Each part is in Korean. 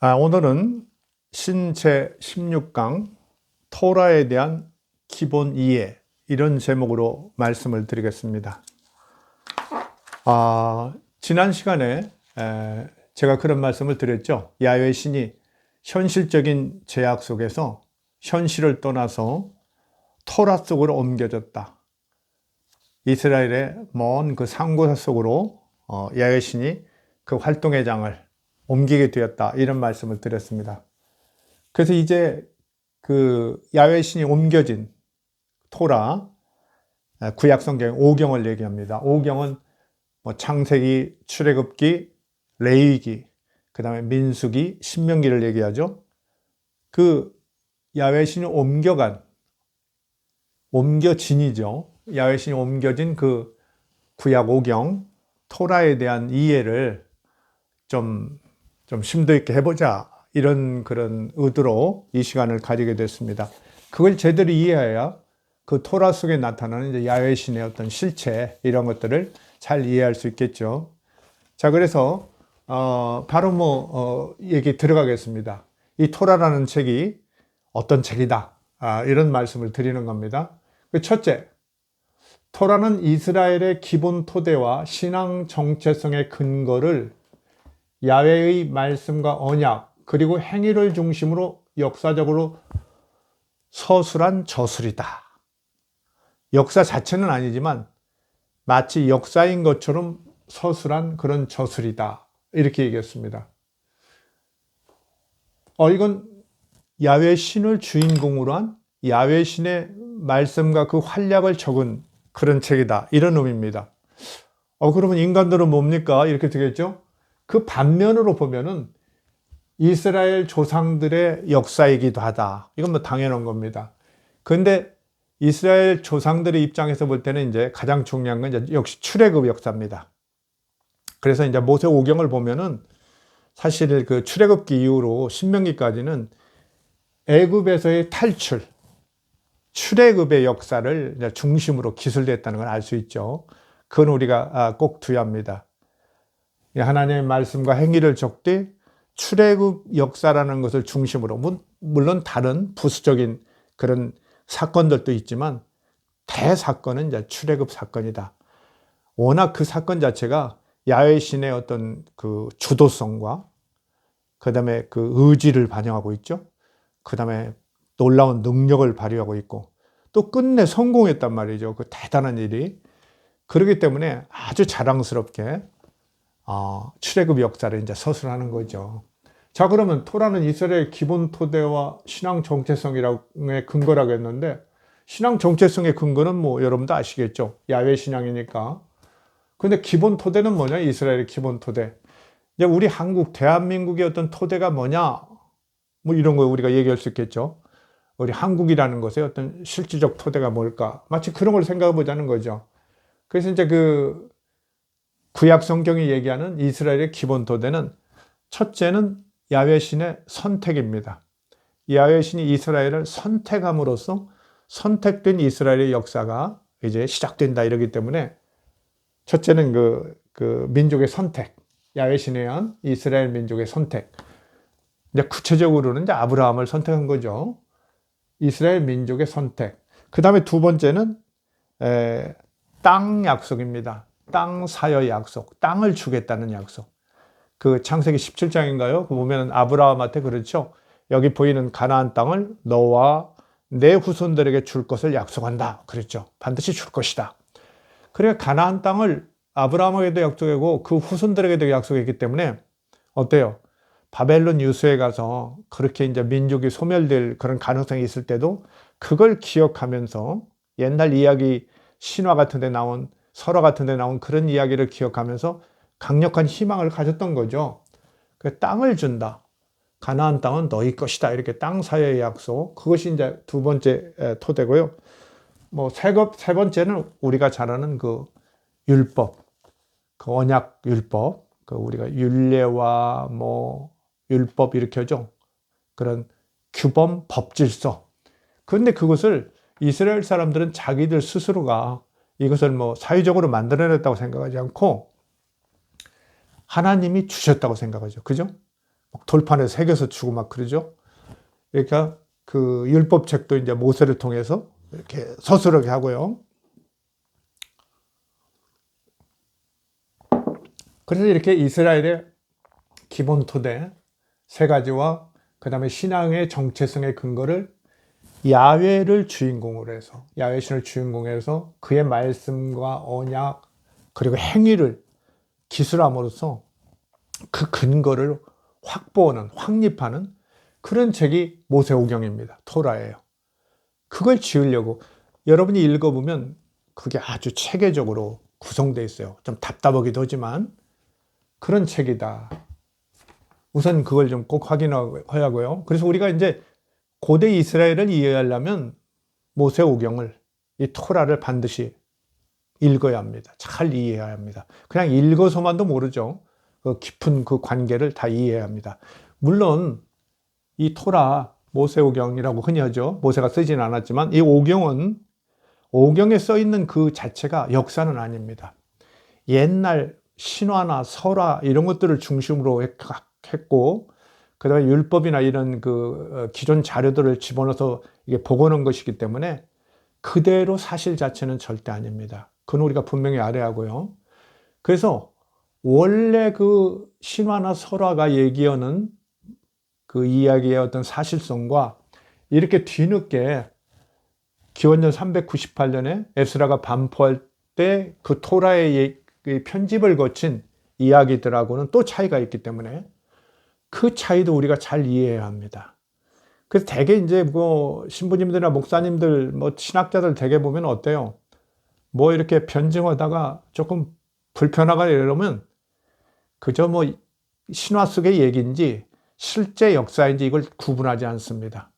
오늘은 신체 16강 토라에 대한 기본 이해, 이런 제목으로 말씀을 드리겠습니다. 지난 시간에 제가 그런 말씀을 드렸죠. 야훼 신이 현실적인 제약 속에서 현실을 떠나서 토라 속으로 옮겨졌다. 이스라엘의 먼 그 상고사 속으로 야훼 신이 그 활동의 장을 옮기게 되었다, 이런 말씀을 드렸습니다. 그래서 이제 그 야훼 신이 옮겨진 토라, 구약 성경 5경을 얘기합니다. 5경은 뭐 창세기, 출애굽기, 레위기, 그 다음에 민수기, 신명기를 얘기하죠. 그 야훼 신이 옮겨진이죠. 야훼 신이 옮겨진 그 구약 5경 토라에 대한 이해를 좀 심도 있게 해보자, 이런 그런 의도로 이 시간을 가지게 됐습니다. 그걸 제대로 이해해야 그 토라 속에 나타나는 이제 야훼 신의 어떤 실체, 이런 것들을 잘 이해할 수 있겠죠. 자, 그래서 바로 얘기 들어가겠습니다. 이 토라라는 책이 어떤 책이다, 이런 말씀을 드리는 겁니다. 첫째, 토라는 이스라엘의 기본 토대와 신앙 정체성의 근거를 야훼의 말씀과 언약, 그리고 행위를 중심으로 역사적으로 서술한 저술이다. 역사 자체는 아니지만 마치 역사인 것처럼 서술한 그런 저술이다, 이렇게 얘기했습니다. 이건 야훼 신을 주인공으로 한 야훼 신의 말씀과 그 활약을 적은 그런 책이다, 이런 의미입니다. 그러면 인간들은 뭡니까? 이렇게 되겠죠? 그 반면으로 보면은 이스라엘 조상들의 역사이기도 하다. 이건 뭐 당연한 겁니다. 그런데 이스라엘 조상들의 입장에서 볼 때는 이제 가장 중요한 건 이제 역시 출애굽 역사입니다. 그래서 이제 모세 오경을 보면은 사실 그 출애굽기 이후로 신명기까지는 애굽에서의 탈출, 출애굽의 역사를 이제 중심으로 기술됐다는 걸 알 수 있죠. 그건 우리가 꼭 두야합니다. 하나님의 말씀과 행위를 적되 출애굽 역사라는 것을 중심으로, 물론 다른 부수적인 그런 사건들도 있지만 대사건은 이제 출애굽 사건이다. 워낙 그 사건 자체가 야훼 신의 어떤 그 주도성과 그 다음에 그 의지를 반영하고 있죠. 그 다음에 놀라운 능력을 발휘하고 있고 또 끝내 성공했단 말이죠. 그 대단한 일이. 그렇기 때문에 아주 자랑스럽게 출애굽 역사를 이제 서술하는 거죠. 자, 그러면 토라는 이스라엘 기본 토대와 신앙 정체성의 근거라고 했는데, 신앙 정체성의 근거는 뭐 여러분도 아시겠죠. 야훼 신앙이니까. 근데 기본 토대는 뭐냐? 이스라엘의 기본 토대. 이제 우리 한국, 대한민국의 어떤 토대가 뭐냐? 뭐 이런 거 우리가 얘기할 수 있겠죠. 우리 한국이라는 것의 어떤 실질적 토대가 뭘까? 마치 그런 걸 생각해 보자는 거죠. 그래서 이제 그 구약 성경이 얘기하는 이스라엘의 기본 토대는, 첫째는 야훼 신의 선택입니다. 야훼 신이 이스라엘을 선택함으로써 선택된 이스라엘의 역사가 이제 시작된다, 이러기 때문에 첫째는 그 민족의 선택, 야훼 신에 의한 이스라엘 민족의 선택. 이제 구체적으로는 이제 아브라함을 선택한 거죠. 이스라엘 민족의 선택. 그 다음에 두 번째는 땅 약속입니다. 땅 사여 약속, 땅을 주겠다는 약속. 그 창세기 17장인가요? 그 보면 아브라함한테 그렇죠. 여기 보이는 가나안 땅을 너와 내 후손들에게 줄 것을 약속한다, 그랬죠. 반드시 줄 것이다. 그래, 가나안 땅을 아브라함에게도 약속하고 그 후손들에게도 약속했기 때문에 어때요? 바벨론 유수에 가서 그렇게 이제 민족이 소멸될 그런 가능성이 있을 때도 그걸 기억하면서 옛날 이야기, 신화 같은 데 나온, 설화 같은 데 나온 그런 이야기를 기억하면서 강력한 희망을 가졌던 거죠. 그 땅을 준다. 가나안 땅은 너희 것이다. 이렇게 땅 사이의 약속. 그것이 이제 두 번째 토대고요. 뭐 세 번째는 우리가 잘 아는 그 율법, 그 언약 율법, 그 우리가 율례와 뭐 율법 이렇게 하죠. 그런 규범, 법질서. 그런데 그것을 이스라엘 사람들은 자기들 스스로가 이것을 뭐 사회적으로 만들어냈다고 생각하지 않고 하나님이 주셨다고 생각하죠. 그죠? 돌판에 새겨서 주고 막 그러죠. 그러니까 그 율법책도 이제 모세를 통해서 이렇게 서술하게 하고요. 그래서 이렇게 이스라엘의 기본 토대 세 가지와 그 다음에 신앙의 정체성의 근거를 야훼를 주인공으로 해서, 야훼 신을 주인공으로 해서 그의 말씀과 언약 그리고 행위를 기술함으로써 그 근거를 확보하는, 확립하는 그런 책이 모세오경입니다. 토라예요. 그걸 지으려고 여러분이 읽어보면 그게 아주 체계적으로 구성되어 있어요. 좀 답답하기도 하지만 그런 책이다. 우선 그걸 좀 꼭 확인하고요. 그래서 우리가 이제 고대 이스라엘을 이해하려면 모세오경을, 이 토라를 반드시 읽어야 합니다. 잘 이해해야 합니다. 그냥 읽어서만도 모르죠. 그 깊은 그 관계를 다 이해해야 합니다. 물론 이 토라, 모세오경이라고 흔히 하죠. 모세가 쓰지는 않았지만 이 오경은, 오경에 써 있는 그 자체가 역사는 아닙니다. 옛날 신화나 설화 이런 것들을 중심으로 했고, 그 다음에 율법이나 이런 그 기존 자료들을 집어넣어서 이게 복원한 것이기 때문에 그대로 사실 자체는 절대 아닙니다. 그건 우리가 분명히 알아야 하고요. 그래서 원래 그 신화나 설화가 얘기하는 그 이야기의 어떤 사실성과 이렇게 뒤늦게 기원전 398년에 에스라가 반포할 때 그 토라의 편집을 거친 이야기들하고는 또 차이가 있기 때문에 그 차이도 우리가 잘 이해해야 합니다. 그래서 대개 이제 뭐 신부님들이나 목사님들, 뭐 신학자들 대개 보면 어때요? 뭐 이렇게 변증하다가 조금 불편하거나 이러면 그저 뭐 신화 속의 얘기인지 실제 역사인지 이걸 구분하지 않습니다.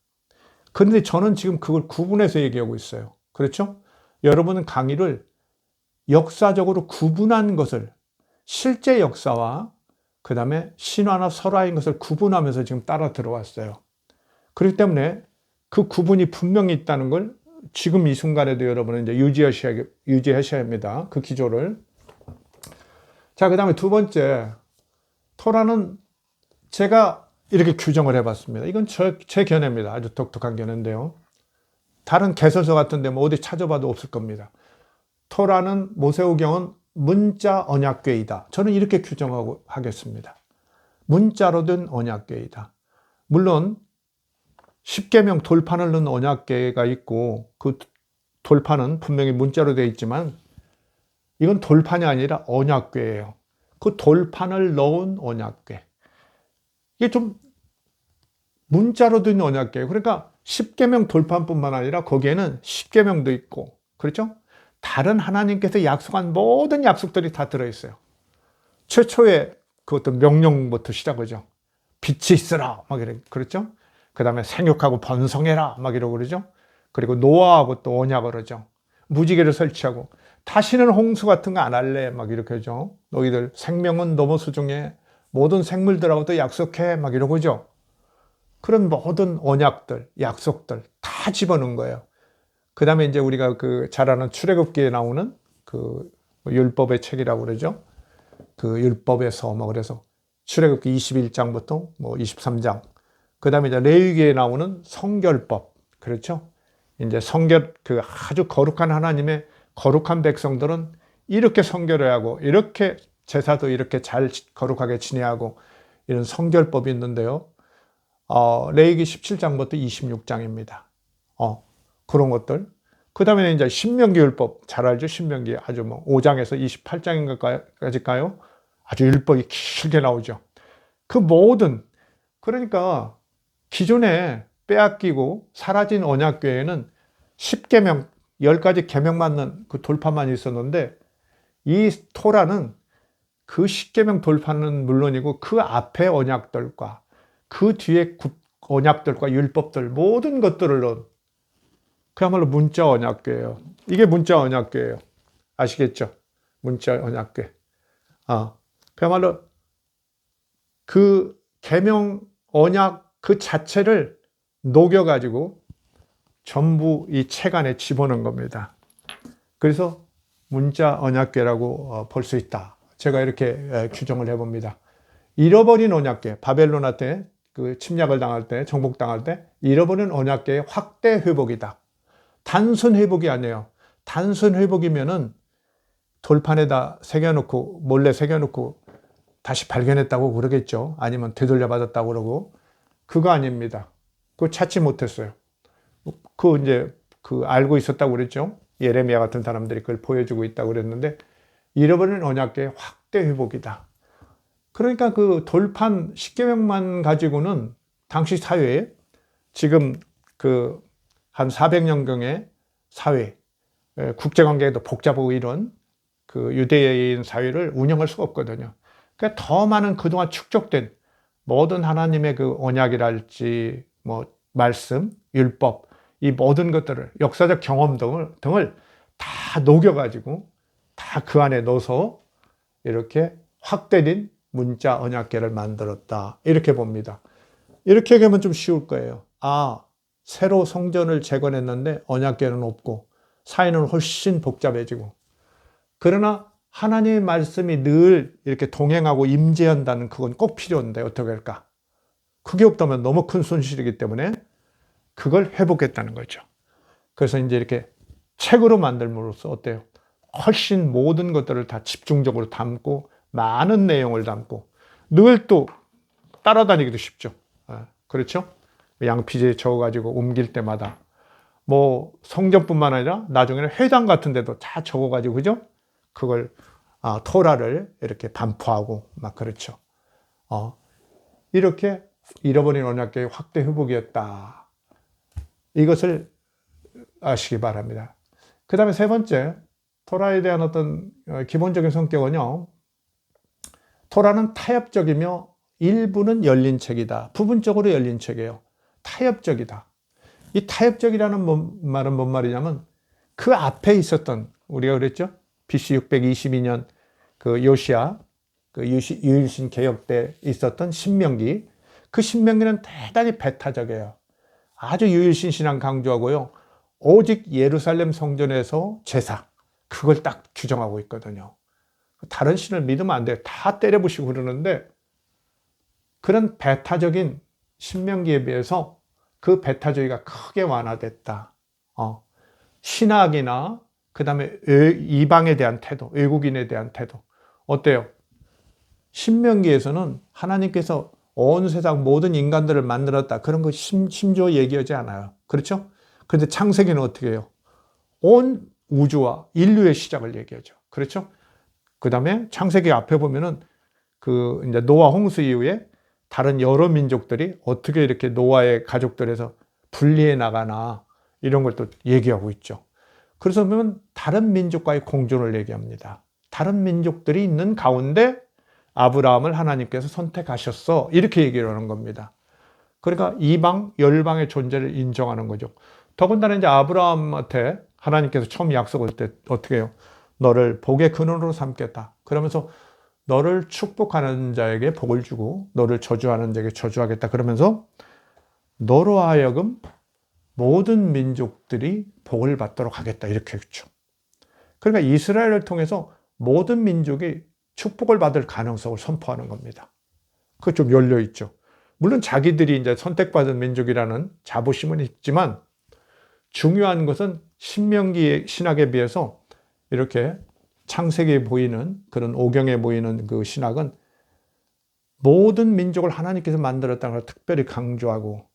그런데 저는 지금 그걸 구분해서 얘기하고 있어요. 그렇죠? 여러분은 강의를 역사적으로 구분한 것을, 실제 역사와 그 다음에 신화나 설화인 것을 구분하면서 지금 따라 들어왔어요. 그렇기 때문에 그 구분이 분명히 있다는 걸 지금 이 순간에도 여러분은 이제 유지하셔야 합니다. 그 기조를. 자, 그 다음에 두 번째, 토라는 제가 이렇게 규정을 해봤습니다. 이건 제 견해입니다. 아주 독특한 견해인데요. 다른 개설서 같은데 뭐 어디 찾아봐도 없을 겁니다. 토라는, 모세오경은 문자 언약궤이다. 저는 이렇게 규정하고 하겠습니다. 문자로 된 언약궤이다. 물론 십계명 돌판을 넣은 언약궤가 있고 그 돌판은 분명히 문자로 되어 있지만 이건 돌판이 아니라 언약궤예요. 그 돌판을 넣은 언약궤. 이게 좀 문자로 된 언약궤예요. 그러니까 십계명 돌판뿐만 아니라 거기에는 십계명도 있고, 그렇죠? 다른 하나님께서 약속한 모든 약속들이 다 들어있어요. 최초의 그 어떤 명령부터 시작하죠. 빛이 있으라 막 이래, 그렇죠? 그 다음에 생육하고 번성해라 막 이러고 그러죠. 그리고 노아하고 또 언약을 하죠. 무지개를 설치하고 다시는 홍수 같은 거 안 할래 막 이렇게 하죠. 너희들 생명은 너무 소중해, 모든 생물들하고도 약속해 막 이러고 그죠. 그런 모든 언약들, 약속들 다 집어넣은 거예요. 그 다음에 이제 우리가 그 잘 아는 출애굽기에 나오는 그 율법의 책이라고 그러죠. 그 율법에서 뭐 그래서 출애굽기 21장부터 뭐 23장. 그 다음에 이제 레위기에 나오는 성결법. 그렇죠. 이제 성결, 그 아주 거룩한 하나님의 거룩한 백성들은 이렇게 성결해야 하고, 이렇게 제사도 이렇게 잘 거룩하게 지내야 하고, 이런 성결법이 있는데요. 레위기 17장부터 26장입니다. 그런 것들. 그 다음에 이제 신명기 율법, 잘 알죠? 신명기 아주 뭐 5장에서 28장인가까지가요? 아주 율법이 길게 나오죠. 그 모든, 그러니까 기존에 빼앗기고 사라진 언약궤에는 10계명, 10가지 계명 맞는 그 돌판만 있었는데, 이 토라는 그 10계명 돌판은 물론이고 그 앞에 언약들과 그 뒤에 언약들과 율법들 모든 것들을 넣은 그야말로 문자 언약궤예요. 이게 문자 언약궤예요. 아시겠죠? 문자 언약궤. 그야말로 그 계명 언약 그 자체를 녹여가지고 전부 이 책 안에 집어넣은 겁니다. 그래서 문자 언약궤라고 볼 수 있다. 제가 이렇게 규정을 해봅니다. 잃어버린 언약궤, 바벨론한테 그 침략을 당할 때, 정복당할 때 잃어버린 언약궤의 확대 회복이다. 단순 회복이 아니에요. 단순 회복이면은 돌판에다 새겨놓고 몰래 새겨놓고 다시 발견했다고 그러겠죠. 아니면 되돌려 받았다고 그러고. 그거 아닙니다. 그거 찾지 못했어요. 이제 알고 있었다고 그랬죠. 예레미야 같은 사람들이 그걸 보여주고 있다고 그랬는데, 잃어버린 언약궤의 확대 회복이다. 그러니까 그 돌판 10계명만 가지고는 당시 사회에 지금 한 400년경의 사회, 국제관계도 복잡하고 이런 그 유대인 사회를 운영할 수가 없거든요. 그러니까 더 많은 그동안 축적된 모든 하나님의 그 언약이랄지 뭐 말씀, 율법, 이 모든 것들을 역사적 경험 등을 다 녹여가지고 다 그 안에 넣어서 이렇게 확대된 문자 언약궤를 만들었다. 이렇게 봅니다. 이렇게 얘기하면 좀 쉬울 거예요. 새로 성전을 재건했는데 언약궤는 없고 사회는 훨씬 복잡해지고, 그러나 하나님의 말씀이 늘 이렇게 동행하고 임재한다는 그건 꼭 필요한데 어떻게 할까? 그게 없다면 너무 큰 손실이기 때문에 그걸 회복했다는 거죠. 그래서 이제 이렇게 책으로 만들므로써 어때요? 훨씬 모든 것들을 다 집중적으로 담고 많은 내용을 담고 늘 또 따라다니기도 쉽죠. 그렇죠? 양피지에 적어가지고 옮길 때마다 뭐 성전뿐만 아니라 나중에는 회당 같은 데도 다 적어가지고, 그죠? 그걸 토라를 이렇게 반포하고 막 그렇죠. 이렇게 잃어버린 언약궤의 확대 회복이었다. 이것을 아시기 바랍니다. 그 다음에 세 번째, 토라에 대한 어떤 기본적인 성격은요, 토라는 타협적이며 일부는 열린 책이다. 부분적으로 열린 책이에요. 타협적이다. 이 타협적이라는 말은 뭔 말이냐면, 그 앞에 있었던, 우리가 그랬죠? BC 622년 그 요시야, 그 유일신 개혁 때 있었던 신명기, 그 신명기는 대단히 배타적이에요. 아주 유일신 신앙 강조하고요. 오직 예루살렘 성전에서 제사, 그걸 딱 규정하고 있거든요. 다른 신을 믿으면 안 돼요. 다 때려부시고 그러는데, 그런 배타적인 신명기에 비해서 그 배타주의가 크게 완화됐다. 신학이나 그 다음에 이방에 대한 태도, 외국인에 대한 태도 어때요? 신명기에서는 하나님께서 온 세상 모든 인간들을 만들었다, 그런 거 심지어 얘기하지 않아요. 그렇죠? 그런데 창세기는 어떻게 해요? 온 우주와 인류의 시작을 얘기하죠. 그렇죠? 그 다음에 창세기 앞에 보면은 이제 노아 홍수 이후에 다른 여러 민족들이 어떻게 이렇게 노아의 가족들에서 분리해 나가나, 이런 걸 또 얘기하고 있죠. 그래서 보면 다른 민족과의 공존을 얘기합니다. 다른 민족들이 있는 가운데 아브라함을 하나님께서 선택하셨어, 이렇게 얘기를 하는 겁니다. 그러니까 이방, 열방의 존재를 인정하는 거죠. 더군다나 이제 아브라함한테 하나님께서 처음 약속할 때 어떻게 해요? 너를 복의 근원으로 삼겠다. 그러면서 너를 축복하는 자에게 복을 주고 너를 저주하는 자에게 저주하겠다. 그러면서 너로 하여금 모든 민족들이 복을 받도록 하겠다. 이렇게 했죠. 그러니까 이스라엘을 통해서 모든 민족이 축복을 받을 가능성을 선포하는 겁니다. 그거 좀 열려 있죠. 물론 자기들이 이제 선택받은 민족이라는 자부심은 있지만, 중요한 것은 신명기의 신학에 비해서 이렇게 창세기에 보이는 그런 오경에 보이는 그 신학은 모든 민족을 하나님께서 만들었다는 걸 특별히 강조하고,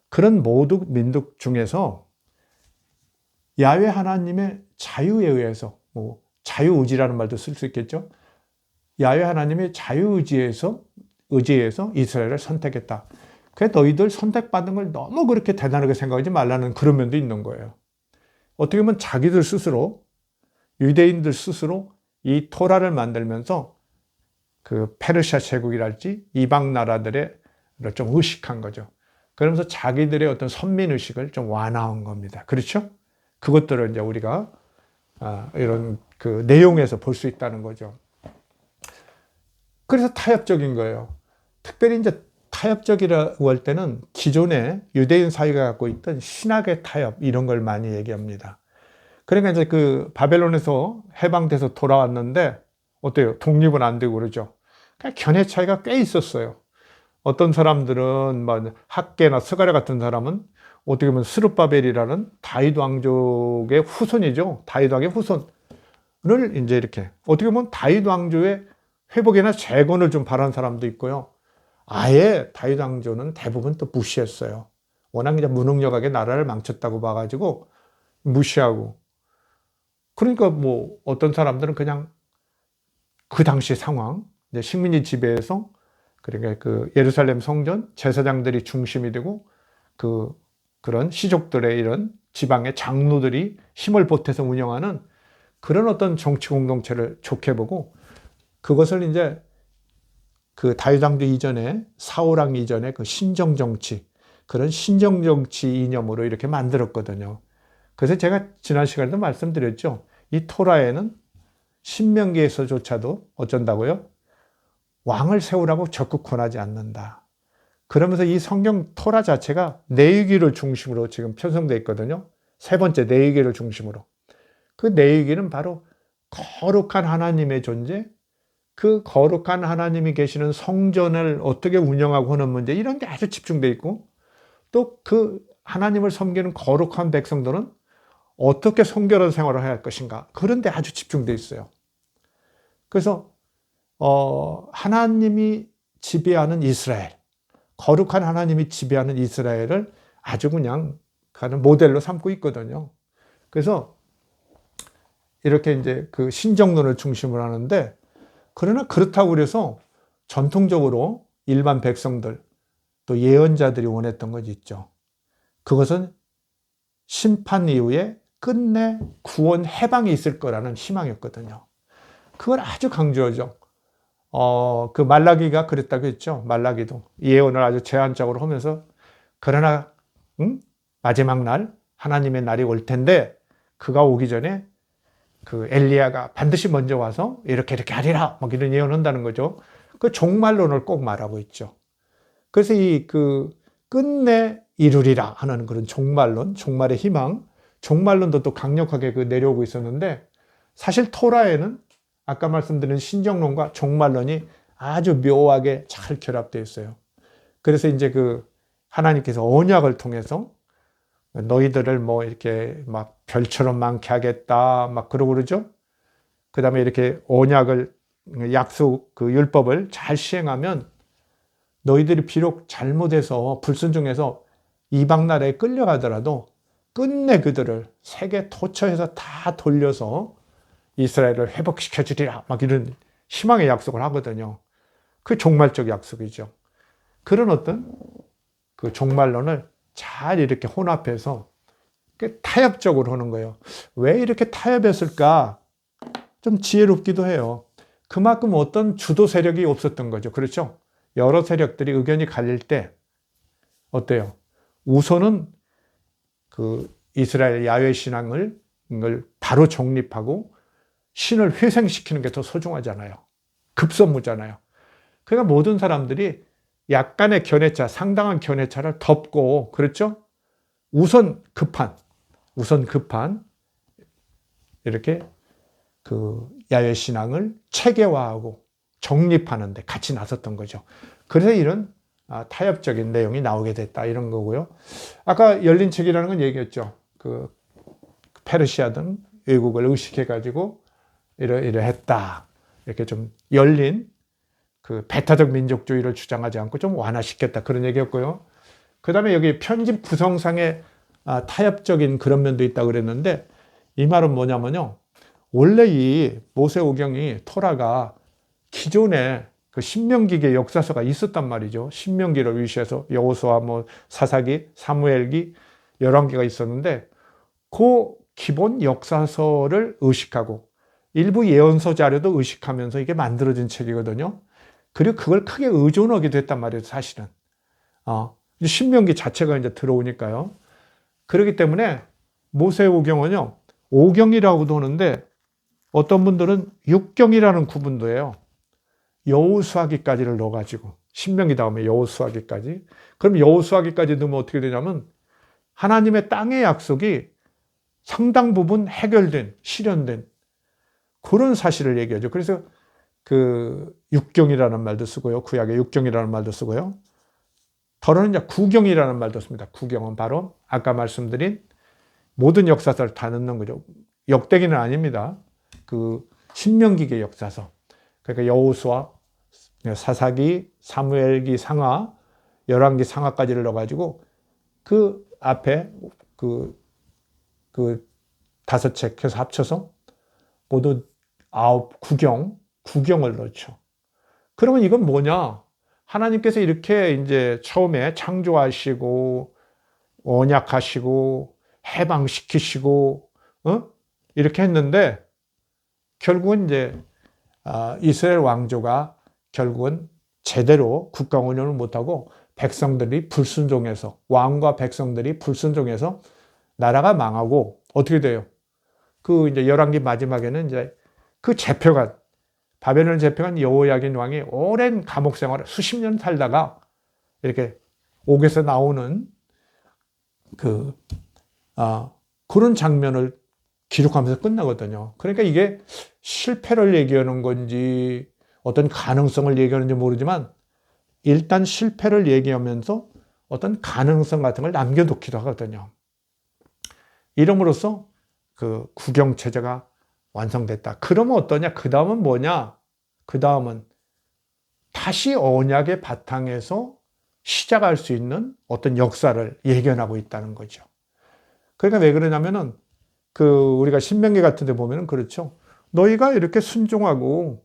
그런 모든 민족 중에서 야훼 하나님의 자유에 의해서, 뭐 자유의지라는 말도 쓸 수 있겠죠. 야훼 하나님의 자유의지에서 이스라엘을 선택했다. 그래, 너희들 선택받은 걸 너무 그렇게 대단하게 생각하지 말라는 그런 면도 있는 거예요. 어떻게 보면 자기들 스스로, 유대인들 스스로 이 토라를 만들면서 그 페르시아 제국이랄지 이방 나라들의 좀 의식한 거죠. 그러면서 자기들의 어떤 선민의식을 좀 완화한 겁니다. 그렇죠? 그것들을 이제 우리가 이런 그 내용에서 볼 수 있다는 거죠. 그래서 타협적인 거예요. 특별히 이제 타협적이라고 할 때는 기존의 유대인 사회가 갖고 있던 신학의 타협, 이런 걸 많이 얘기합니다. 그러니까 이제 그 바벨론에서 해방돼서 돌아왔는데 어때요? 독립은 안 되고 그러죠. 그러니까 견해 차이가 꽤 있었어요. 어떤 사람들은 뭐 학계나 스가랴 같은 사람은 어떻게 보면 스룹바벨이라는 다윗 왕족의 후손이죠. 다윗 왕의 후손을 이제 이렇게 어떻게 보면 다윗 왕조의 회복이나 재건을 좀 바란 사람도 있고요. 아예 다윗 왕조는 대부분 또 무시했어요. 워낙 이제 무능력하게 나라를 망쳤다고 봐가지고 무시하고. 그러니까 뭐 어떤 사람들은 그냥 그 당시 상황, 이제 식민지 지배에서 그러니까 그 예루살렘 성전 제사장들이 중심이 되고 그런 시족들의 이런 지방의 장로들이 힘을 보태서 운영하는 그런 어떤 정치 공동체를 좋게 보고 그것을 이제 그 다윗 왕조 이전에 사울 왕 이전에 그 신정 정치 그런 신정 정치 이념으로 이렇게 만들었거든요. 그래서 제가 지난 시간에도 말씀드렸죠. 이 토라에는 신명기에서조차도 어쩐다고요? 왕을 세우라고 적극 권하지 않는다. 그러면서 이 성경 토라 자체가 내위기를 중심으로 지금 편성되어 있거든요. 세 번째 내위기를 중심으로. 그 내위기는 바로 거룩한 하나님의 존재, 그 거룩한 하나님이 계시는 성전을 어떻게 운영하고 하는 문제 이런 게 아주 집중되어 있고 또 그 하나님을 섬기는 거룩한 백성들은 어떻게 성결한 생활을 해야 할 것인가 그런 데 아주 집중되어 있어요. 그래서 하나님이 지배하는 이스라엘, 거룩한 하나님이 지배하는 이스라엘을 아주 그냥 가는 모델로 삼고 있거든요. 그래서 이렇게 이제 그 신정론을 중심으로 하는데 그러나 그렇다고 그래서 전통적으로 일반 백성들 또 예언자들이 원했던 것이 있죠. 그것은 심판 이후에 끝내 구원 해방이 있을 거라는 희망이었거든요. 그걸 아주 강조하죠. 그 말라기가 그랬다고 했죠. 말라기도 예언을 아주 제한적으로 하면서 그러나 마지막 날 하나님의 날이 올 텐데 그가 오기 전에 그 엘리야가 반드시 먼저 와서 이렇게 하리라 막 이런 예언한다는 거죠. 그 종말론을 꼭 말하고 있죠. 그래서 이 그 끝내 이루리라 하는 그런 종말론, 종말의 희망, 종말론도 또 강력하게 내려오고 있었는데 사실 토라에는 아까 말씀드린 신정론과 종말론이 아주 묘하게 잘 결합되어 있어요. 그래서 이제 그 하나님께서 언약을 통해서 너희들을 뭐 이렇게 막 별처럼 많게 하겠다 막 그러고 그러죠. 그 다음에 이렇게 언약을 약속 그 율법을 잘 시행하면 너희들이 비록 잘못해서 불순종해서 이방 나라에 끌려가더라도 끝내 그들을 세계 토처에서 다 돌려서 이스라엘을 회복시켜 주리라 막 이런 희망의 약속을 하거든요. 그 종말적 약속이죠. 그런 어떤 그 종말론을 잘 이렇게 혼합해서 타협적으로 하는 거예요. 왜 이렇게 타협했을까? 좀 지혜롭기도 해요. 그만큼 어떤 주도 세력이 없었던 거죠. 그렇죠? 여러 세력들이 의견이 갈릴 때 어때요? 우선은 그 이스라엘 야훼 신앙을 바로 정립하고 신을 회생시키는 게 더 소중하잖아요. 급선무잖아요. 그러니까 모든 사람들이 약간의 견해차, 상당한 견해차를 덮고, 그렇죠? 우선 급한, 이렇게 그 야훼 신앙을 체계화하고 정립하는데 같이 나섰던 거죠. 그래서 이런 타협적인 내용이 나오게 됐다, 이런 거고요. 아까 열린 책이라는 건 얘기했죠. 그 페르시아 등 외국을 의식해가지고 이래 했다. 이렇게 좀 열린 그 배타적 민족주의를 주장하지 않고 좀 완화시켰다. 그런 얘기였고요. 그 다음에 여기 편집 구성상의 타협적인 그런 면도 있다고 그랬는데 이 말은 뭐냐면요. 원래 이 모세오경이 토라가 기존에 그 신명기의 역사서가 있었단 말이죠. 신명기를 위시해서 여호수아, 뭐 사사기, 사무엘기, 열왕기가 있었는데 그 기본 역사서를 의식하고 일부 예언서 자료도 의식하면서 이게 만들어진 책이거든요. 그리고 그걸 크게 의존하게 됐단 말이에요, 사실은. 신명기 자체가 이제 들어오니까요. 그렇기 때문에 모세오경은요, 오경이라고도 하는데 어떤 분들은 육경이라는 구분도 해요. 여호수아기까지를 넣어가지고 신명기 다음에 여호수아기까지. 그럼 여호수아기까지 넣으면 어떻게 되냐면 하나님의 땅의 약속이 상당 부분 해결된, 실현된 그런 사실을 얘기하죠. 그래서 그 육경이라는 말도 쓰고요. 구약의 육경이라는 말도 쓰고요. 더러는 이제 구경이라는 말도 씁니다. 구경은 바로 아까 말씀드린 모든 역사서를 다 넣는 거죠. 역대기는 아닙니다. 그 신명기의 역사서. 그러니까 여호수아, 사사기, 사무엘기 상하, 열왕기 상하까지를 넣어가지고 그 앞에 그 다섯 책 해서 합쳐서 모두 구경을 넣죠. 그러면 이건 뭐냐? 하나님께서 이렇게 이제 처음에 창조하시고 언약하시고 해방시키시고 이렇게 했는데 결국은 이제 이스라엘 왕조가 결국은 제대로 국가 운영을 못하고 백성들이 불순종해서 왕과 백성들이 불순종해서 나라가 망하고 어떻게 돼요? 그 이제 열왕기 마지막에는 이제 그 제표관 바벨론 제표관 여호야긴 왕이 오랜 감옥 생활을 수십 년 살다가 이렇게 옥에서 나오는 그런 장면을 기록하면서 끝나거든요. 그러니까 이게 실패를 얘기하는 건지 어떤 가능성을 얘기하는지 모르지만 일단 실패를 얘기하면서 어떤 가능성 같은 걸 남겨놓기도 하거든요. 이름으로써 그 국영체제가 완성됐다. 그러면 어떠냐? 그 다음은 뭐냐? 그 다음은 다시 언약의 바탕에서 시작할 수 있는 어떤 역사를 예견하고 있다는 거죠. 그러니까 왜 그러냐면은 우리가 신명기 같은 데 보면은 그렇죠. 너희가 이렇게 순종하고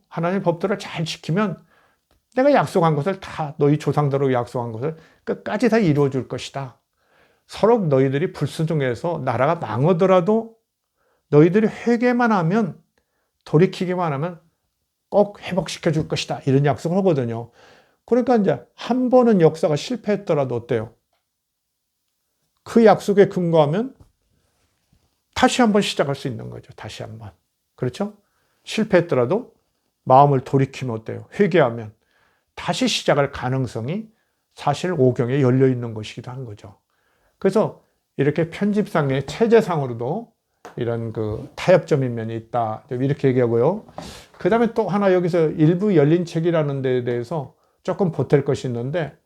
하나님의 법들을 잘 지키면 내가 약속한 것을 다 너희 조상들로 약속한 것을 끝까지 다 이루어 줄 것이다. 서로 너희들이 불순종해서 나라가 망하더라도 너희들이 회개만 하면 돌이키기만 하면 꼭 회복시켜 줄 것이다. 이런 약속을 하거든요. 그러니까 이제 한 번은 역사가 실패했더라도 어때요? 그 약속에 근거하면 다시 한번 시작할 수 있는 거죠. 다시 한번. 그렇죠? 실패했더라도 마음을 돌이키면 어때요? 회개하면 다시 시작할 가능성이 사실 오경에 열려 있는 것이기도 한 거죠. 그래서 이렇게 편집상의 체제상으로도 이런 그 타협점인 면이 있다. 이렇게 얘기하고요. 그 다음에 또 하나 여기서 일부 열린 책이라는 데에 대해서 조금 보탤 것이 있는데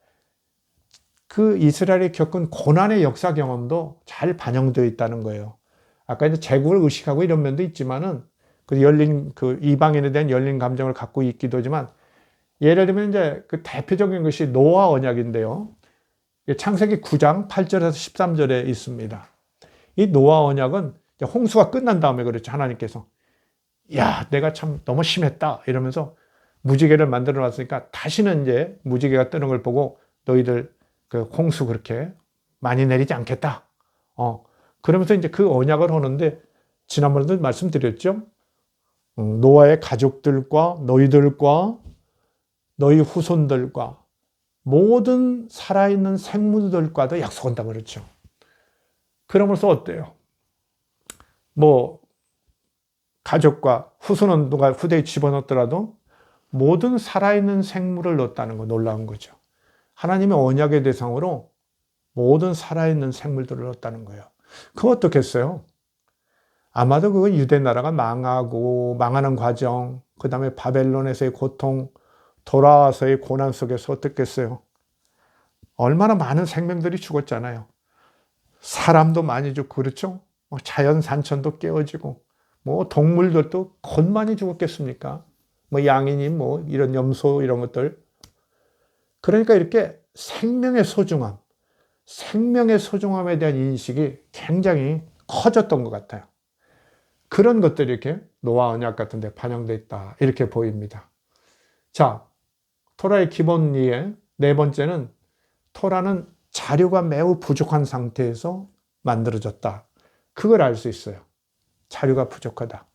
그 이스라엘이 겪은 고난의 역사 경험도 잘 반영되어 있다는 거예요. 아까 이제 제국을 의식하고 이런 면도 있지만은 그 이방인에 대한 열린 감정을 갖고 있기도 하지만 예를 들면 이제 그 대표적인 것이 노아 언약인데요. 창세기 9장 8절에서 13절에 있습니다. 이 노아 언약은 홍수가 끝난 다음에 그렇죠. 하나님께서 야, 내가 참 너무 심했다 이러면서 무지개를 만들어 놨으니까 다시는 이제 무지개가 뜨는 걸 보고 너희들 그 홍수 그렇게 많이 내리지 않겠다. 그러면서 이제 그 언약을 하는데 지난번에도 말씀드렸죠. 노아의 가족들과 너희들과 너희 후손들과 모든 살아있는 생물들과도 약속한다고 그랬죠. 그러면서 어때요? 뭐 가족과 후손은 누가 후대에 집어넣더라도 모든 살아있는 생물을 넣었다는 거 놀라운 거죠. 하나님의 언약의 대상으로 모든 살아있는 생물들을 넣었다는 거예요. 그거 어떻겠어요? 아마도 그건 유대 나라가 망하는 과정, 그 다음에 바벨론에서의 고통, 돌아와서의 고난 속에서 어떻겠어요? 얼마나 많은 생명들이 죽었잖아요. 사람도 많이 죽고 그렇죠? 자연 산천도 깨어지고 동물들도 곧 많이 죽었겠습니까? 양이니 이런 염소 이런 것들. 그러니까 이렇게 생명의 소중함에 대한 인식이 굉장히 커졌던 것 같아요. 그런 것들이 이렇게 노아 언약 같은 데 반영되어 있다. 이렇게 보입니다. 자, 토라의 기본 이해 네 번째는 토라는 자료가 매우 부족한 상태에서 만들어졌다. 그걸 알 수 있어요. 자료가 부족하다.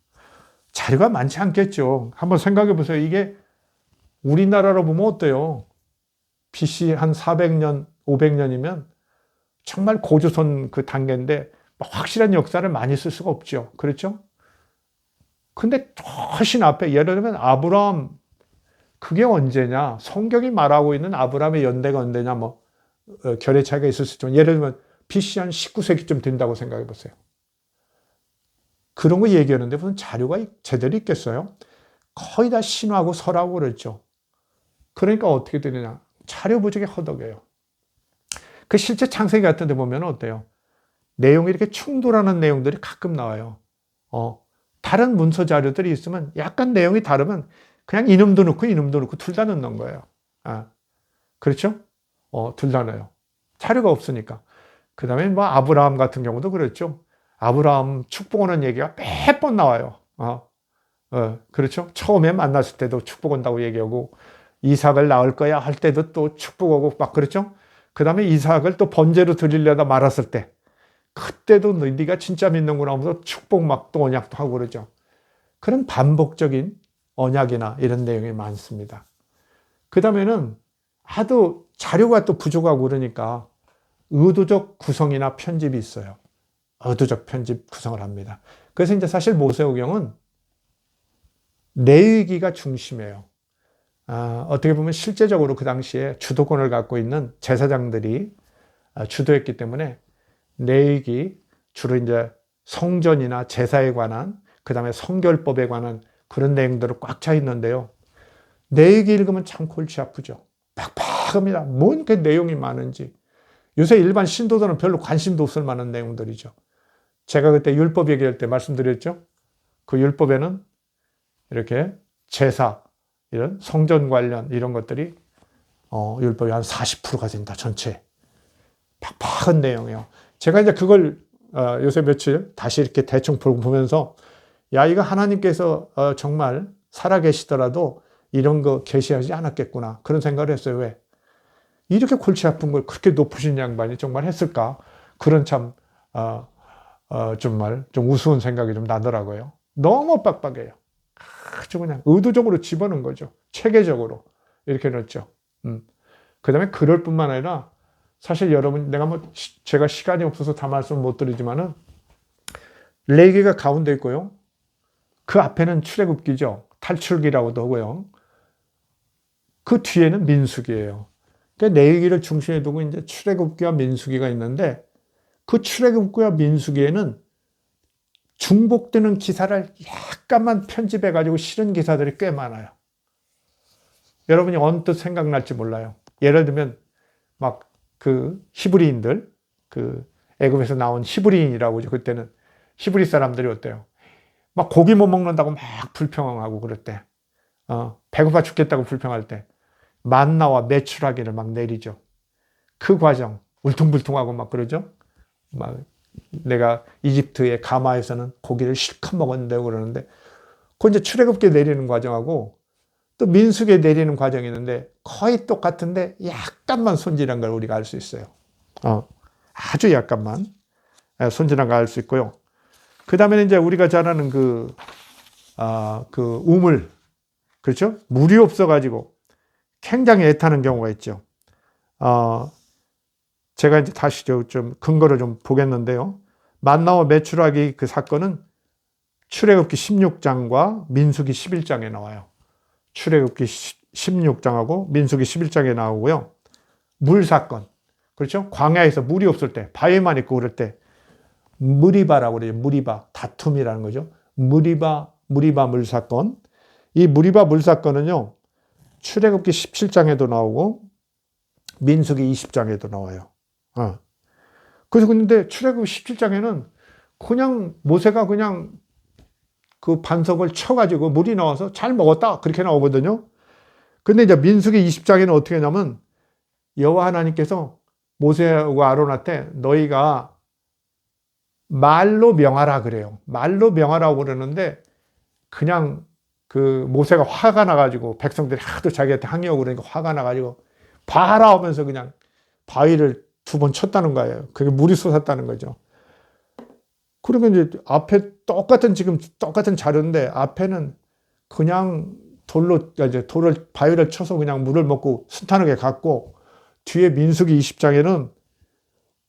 자료가 많지 않겠죠. 한번 생각해 보세요. 이게 우리나라로 보면 어때요? BC 한 400년, 500년이면 정말 고조선 그 단계인데 확실한 역사를 많이 쓸 수가 없죠. 그렇죠? 근데 훨씬 앞에 예를 들면 아브라함 그게 언제냐? 성경이 말하고 있는 아브라함의 연대가 언제냐? 결의 차이가 있을 수 있지만 예를 들면 BC 한 19세기쯤 된다고 생각해 보세요. 그런 거 얘기하는데 무슨 자료가 제대로 있겠어요? 거의 다 신화고 설하고 그랬죠. 그러니까 어떻게 되느냐. 자료 부족에 허덕여요. 그 실제 창세기 같은 데 보면 어때요? 내용이 이렇게 충돌하는 내용들이 가끔 나와요. 다른 문서 자료들이 있으면 약간 내용이 다르면 그냥 이놈도 넣고 둘 다 넣는 거예요. 그렇죠? 둘 다 넣어요. 자료가 없으니까. 그 다음에 뭐 아브라함 같은 경우도 그렇죠. 아브라함 축복 오는 얘기가 몇 번 나와요. 그렇죠? 처음에 만났을 때도 축복 온다고 얘기하고, 이삭을 낳을 거야 할 때도 또 축복 오고 막 그렇죠? 그 다음에 이삭을 또 번제로 드리려다 말았을 때, 그때도 네가 진짜 믿는구나 하면서 축복 막 또 언약도 하고 그러죠. 그런 반복적인 언약이나 이런 내용이 많습니다. 그 다음에는 하도 자료가 또 부족하고 그러니까 의도적 구성이나 편집이 있어요. 의도적 편집 구성을 합니다. 그래서 이제 사실 모세오경은 내위기가 중심이에요. 어떻게 보면 실제적으로 그 당시에 주도권을 갖고 있는 제사장들이 주도했기 때문에 레위기, 주로 이제 성전이나 제사에 관한, 그 다음에 성결법에 관한 그런 내용들을 꽉 차 있는데요. 레위기 읽으면 참 골치 아프죠. 팍팍합니다. 뭔 그 내용이 많은지. 요새 일반 신도들은 별로 관심도 없을 만한 내용들이죠. 제가 그때 율법 얘기할 때 말씀드렸죠. 그 율법에는 이렇게 제사, 이런 성전 관련 이런 것들이 율법이 한 40%가 된다. 전체. 팍팍한 내용이에요. 제가 이제 그걸 요새 며칠 다시 이렇게 대충 보면서, 야, 이거 하나님께서 정말 살아계시더라도 이런 거 계시하지 않았겠구나. 그런 생각을 했어요. 왜? 이렇게 골치 아픈 걸 그렇게 높으신 양반이 정말 했을까? 그런 참 정말 좀 우스운 생각이 좀 나더라고요. 너무 빡빡해요. 아주 그냥 의도적으로 집어넣은 거죠. 체계적으로 이렇게 넣었죠. 그 다음에 그럴 뿐만 아니라, 사실 여러분, 제가 시간이 없어서 다 말씀 못 드리지만은, 레위기가 가운데 있고요. 그 앞에는 출애굽기죠. 탈출기라고도 하고요. 그 뒤에는 민수기예요. 그러니까 레위기를 중심에 두고 이제 출애굽기와 민수기가 있는데, 그 출애굽기와 민수기에는 중복되는 기사를 약간만 편집해 가지고 실은 기사들이 꽤 많아요. 여러분이 언뜻 생각날지 몰라요. 예를 들면 막 그 히브리인들, 그 애굽에서 나온 히브리인이라고 하죠. 그때는 히브리 사람들이 어때요? 막 고기 못 먹는다고 막 불평하고 그럴 때, 배고파 죽겠다고 불평할 때 만나와 메추라기를 막 내리죠. 그 과정 울퉁불퉁하고 막 그러죠. 막 내가 이집트의 가마에서는 고기를 실컷 먹었는데 그러는데, 그 이제 출애굽기에 내리는 과정하고 또 민수기에 내리는 과정이 있는데 거의 똑같은데 약간만 손질한 걸 우리가 알 수 있어요. 아주 약간만 손질한 걸 알 수 있고요. 그 다음에 이제 우리가 잘 아는 그 우물, 그렇죠? 물이 없어가지고 굉장히 애타는 경우가 있죠. 제가 이제 다시 좀 근거를 좀 보겠는데요. 만나와 메추라기 그 사건은 출애굽기 16장과 민수기 11장에 나와요. 출애굽기 16장하고 민수기 11장에 나오고요. 물 사건, 그렇죠? 광야에서 물이 없을 때, 바위만 있고 그럴 때 무리바라고 그래요. 무리바, 다툼이라는 거죠. 무리바 물 사건. 이 무리바 물 사건은요, 출애굽기 17장에도 나오고 민수기 20장에도 나와요. 그래서 근데 출애굽기 17장에는 그냥 모세가 그냥 그 반석을 쳐가지고 물이 나와서 잘 먹었다, 그렇게 나오거든요. 근데 이제 민수기 20장에는 어떻게 하냐면, 여호와 하나님께서 모세와 아론한테 너희가 말로 명하라 그래요. 말로 명하라고 그러는데, 그냥 그 모세가 화가 나가지고 백성들이 하도 자기한테 항의하고 그러니까 화가 나가지고 봐라 하면서 그냥 바위를 2번 쳤다는 거예요. 그게 물이 솟았다는 거죠. 그리고 이제 앞에 지금 똑같은 자료인데, 앞에는 그냥 바위를 쳐서 그냥 물을 먹고 순탄하게 갔고, 뒤에 민수기 20장에는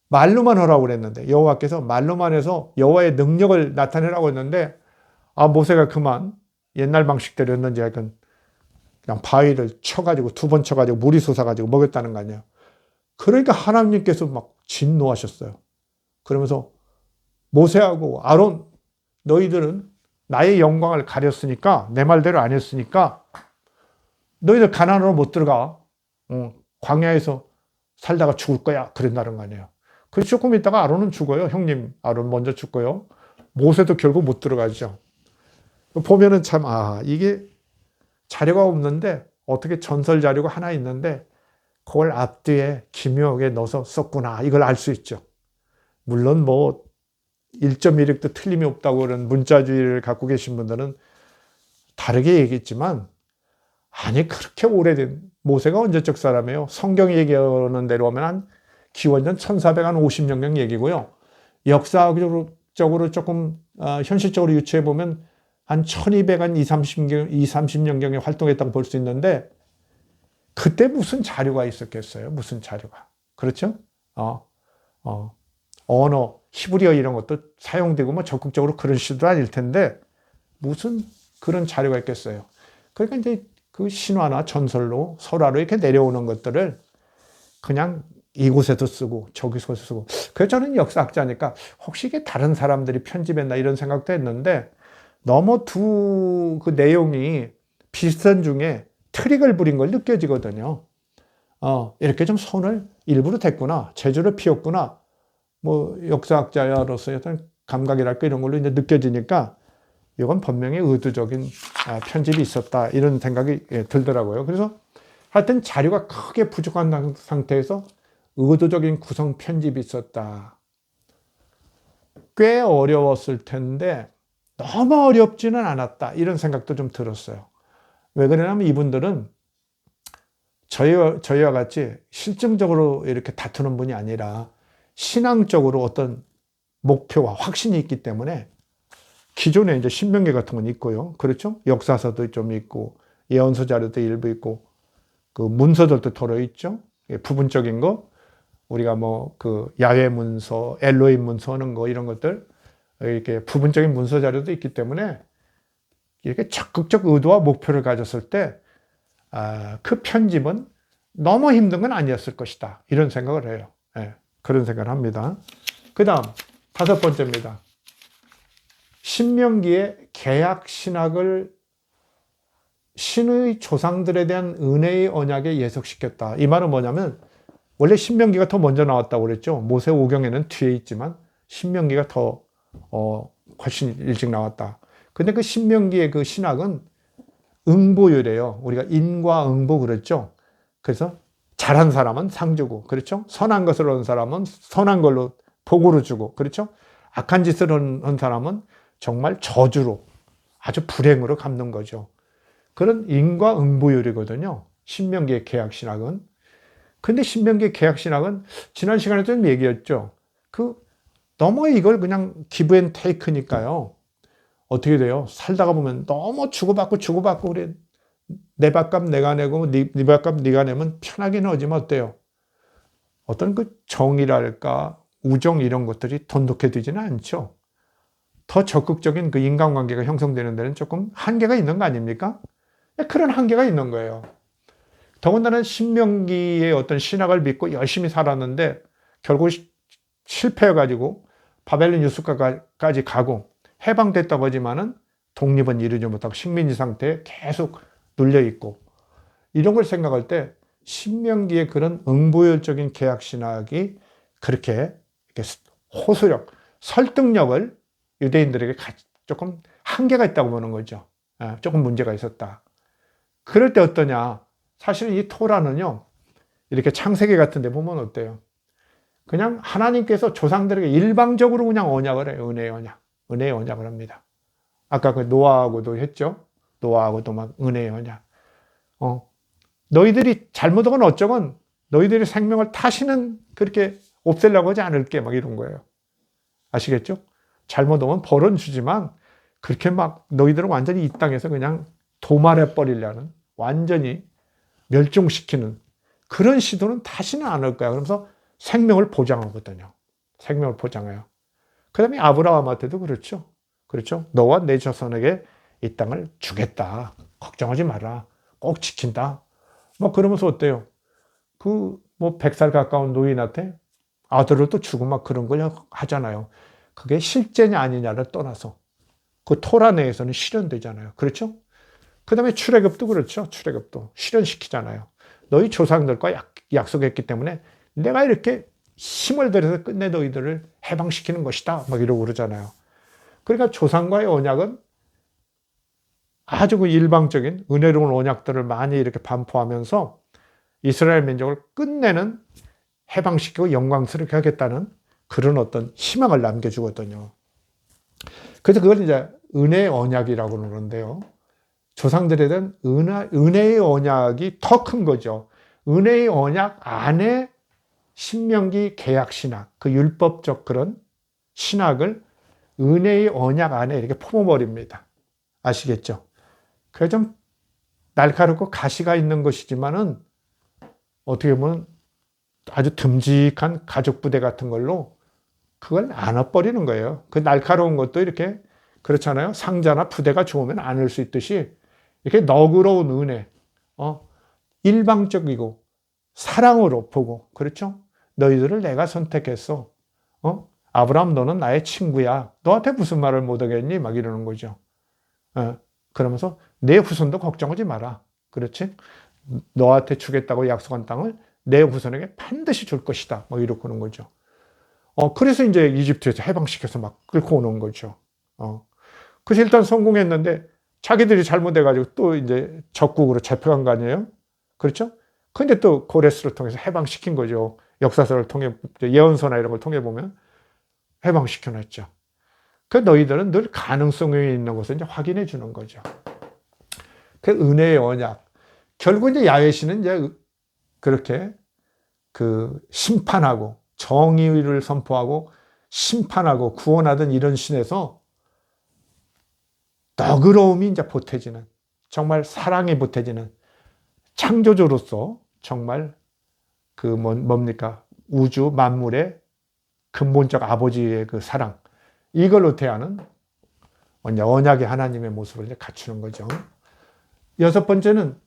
말로만 하라고 그랬는데, 여호와께서 말로만 해서 여호와의 능력을 나타내라고 했는데, 모세가 그만 옛날 방식대로 했는지 하여튼 그냥 바위를 쳐가지고 2번 쳐가지고 물이 솟아가지고 먹였다는 거 아니에요. 그러니까 하나님께서 막 진노하셨어요. 그러면서 모세하고 아론, 너희들은 나의 영광을 가렸으니까, 내 말대로 안 했으니까 너희들 가나안으로 못 들어가. 광야에서 살다가 죽을 거야. 그랬다는 거 아니에요. 그래서 조금 있다가 아론은 죽어요. 형님 아론 먼저 죽고요. 모세도 결국 못 들어가죠. 보면은 참, 이게 자료가 없는데 어떻게 전설 자료가 하나 있는데 그걸 앞뒤에 기묘하게 넣어서 썼구나. 이걸 알 수 있죠. 물론 뭐 1.1획도 틀림이 없다고 그런 문자주의를 갖고 계신 분들은 다르게 얘기했지만, 아니 그렇게 오래된, 모세가 언제적 사람이에요? 성경이 얘기하는 대로 하면 한 기원전 1450년경 얘기고요. 역사적으로 조금 현실적으로 유추해 보면 한 1200한 30년경에 활동했다고 볼 수 있는데, 그때 무슨 자료가 있었겠어요? 무슨 자료가. 그렇죠? 언어, 히브리어 이런 것도 사용되고 뭐 적극적으로 그런 시도 아닐 텐데 무슨 그런 자료가 있겠어요. 그러니까 이제 그 신화나 전설로 설화로 이렇게 내려오는 것들을 그냥 이곳에도 쓰고 저기서 쓰고. 그래서 저는 역사학자니까 혹시 이게 다른 사람들이 편집했나 이런 생각도 했는데, 너무 두 그 내용이 비슷한 중에 트릭을 부린 걸 느껴지거든요. 이렇게 좀 손을 일부러 댔구나, 재주를 피웠구나, 뭐 역사학자로서의 어떤 감각이랄까 이런 걸로 이제 느껴지니까 이건 분명히 의도적인 편집이 있었다, 이런 생각이 들더라고요. 그래서 하여튼 자료가 크게 부족한 상태에서 의도적인 구성 편집이 있었다. 꽤 어려웠을 텐데 너무 어렵지는 않았다, 이런 생각도 좀 들었어요. 왜 그러냐면 이분들은 저희와 같이 실증적으로 이렇게 다투는 분이 아니라 신앙적으로 어떤 목표와 확신이 있기 때문에, 기존에 이제 신명기 같은 건 있고요. 그렇죠? 역사서도 좀 있고, 예언서 자료도 일부 있고, 그 문서들도 들어 있죠. 부분적인 거, 우리가 뭐 그 야훼 문서, 엘로힘 문서 하는 거 이런 것들, 이렇게 부분적인 문서 자료도 있기 때문에 이렇게 적극적 의도와 목표를 가졌을 때, 그 편집은 너무 힘든 건 아니었을 것이다, 이런 생각을 해요. 그런 생각을 합니다. 그 다음 5번째입니다. 신명기의 계약 신학을 신의 조상들에 대한 은혜의 언약에 예속시켰다. 이 말은 뭐냐면, 원래 신명기가 더 먼저 나왔다고 그랬죠. 모세 오경에는 뒤에 있지만 신명기가 더 훨씬 일찍 나왔다. 근데 그 신명기의 그 신학은 응보율이에요. 우리가 인과응보 그랬죠. 그래서 잘한 사람은 상 주고, 그렇죠? 선한 것을 한 사람은 선한 걸로 복으로 주고, 그렇죠? 악한 짓을 한 사람은 정말 저주로, 아주 불행으로 갚는 거죠. 그런 인과응보율이거든요, 신명기의 계약신학은. 근데 신명기의 계약신학은 지난 시간에도 좀 얘기했죠. 너무 이걸 그냥 기브 앤 테이크니까요. 어떻게 돼요? 살다가 보면 너무 주고받고 우리 내 밥값 내가 내고 네 밥값 네가 내면 편하게 넣어지면 어때요? 어떤 그 정이랄까 우정 이런 것들이 돈독해지지는 않죠. 더 적극적인 그 인간관계가 형성되는 데는 조금 한계가 있는 거 아닙니까? 그런 한계가 있는 거예요. 더군다나 신명기의 어떤 신학을 믿고 열심히 살았는데 결국 실패해가지고 바벨론 유수까지 가고 해방됐다고 하지만은 독립은 이루지 못하고 식민지 상태에 계속 눌려있고, 이런 걸 생각할 때 신명기의 그런 응보율적인 계약신학이 그렇게 호소력, 설득력을 유대인들에게 조금 한계가 있다고 보는 거죠. 조금 문제가 있었다. 그럴 때 어떠냐? 사실은 이 토라는요, 이렇게 창세기 같은 데 보면 어때요? 그냥 하나님께서 조상들에게 일방적으로 그냥 언약을 해요. 은혜의 언약. 은혜의 언약을 합니다. 아까 그 노아하고도 했죠? 노아하고도 막 은혜의 언약. 너희들이 잘못하건 어쩌건 너희들의 생명을 다시는 그렇게 없애려고 하지 않을게, 막 이런 거예요. 아시겠죠? 잘못하면 벌은 주지만 그렇게 막 너희들은 완전히 이 땅에서 그냥 도말해 버리려는, 완전히 멸종시키는 그런 시도는 다시는 안 할 거야. 그러면서 생명을 보장하거든요. 생명을 보장해요. 그 다음에 아브라함한테도 그렇죠. 그렇죠. 너와 내 자손에게 이 땅을 주겠다. 걱정하지 마라. 꼭 지킨다. 뭐 그러면서 어때요? 뭐 100살 가까운 노인한테 아들을 또 주고 막 그런 걸 하잖아요. 그게 실제냐 아니냐를 떠나서. 그 토라 내에서는 실현되잖아요. 그렇죠? 그 다음에 출애굽도 그렇죠. 출애굽도 실현시키잖아요. 너희 조상들과 약속했기 때문에 내가 이렇게 힘을 들여서 끝내 너희들을 해방시키는 것이다. 막 이러고 그러잖아요. 그러니까 조상과의 언약은 아주 그 일방적인 은혜로운 언약들을 많이 이렇게 반포하면서 이스라엘 민족을 끝내는 해방시키고 영광스럽게 하겠다는 그런 어떤 희망을 남겨주거든요. 그래서 그걸 이제 은혜의 언약이라고 그러는데요. 조상들에 대한 은혜의 언약이 더 큰 거죠. 은혜의 언약 안에 신명기 계약 신학, 그 율법적 그런 신학을 은혜의 언약 안에 이렇게 품어버립니다. 아시겠죠? 그게 좀 날카롭고 가시가 있는 것이지만은 어떻게 보면 아주 듬직한 가죽 부대 같은 걸로 그걸 안아버리는 거예요. 그 날카로운 것도 이렇게 그렇잖아요. 상자나 부대가 좋으면 안을 수 있듯이 이렇게 너그러운 은혜, 일방적이고 사랑으로 보고, 그렇죠? 너희들을 내가 선택했어. 아브라함 너는 나의 친구야. 너한테 무슨 말을 못하겠니? 막 이러는 거죠. 그러면서 내 후손도 걱정하지 마라. 그렇지? 너한테 주겠다고 약속한 땅을 내 후손에게 반드시 줄 것이다. 뭐 이러고 오는 거죠. 그래서 이제 이집트에서 해방시켜서 막 끌고 오는 거죠. 그래서 일단 성공했는데 자기들이 잘못해가지고 또 이제 적국으로 잡혀간 거 아니에요? 그렇죠? 근데 또 고레스를 통해서 해방시킨 거죠. 역사서를 통해, 예언서나 이런 걸 통해 보면 해방시켜놨죠. 그 너희들은 늘 가능성이 있는 것을 이제 확인해 주는 거죠. 그 은혜의 언약. 결국 이제 야훼신은 이제 그렇게 그 심판하고 정의를 선포하고 심판하고 구원하던 이런 신에서 너그러움이 이제 보태지는, 정말 사랑이 보태지는 창조주로서 정말 그 뭡니까? 우주 만물의 근본적 아버지의 그 사랑, 이걸로 대하는 언약의 하나님의 모습을 이제 갖추는 거죠. 여섯 번째는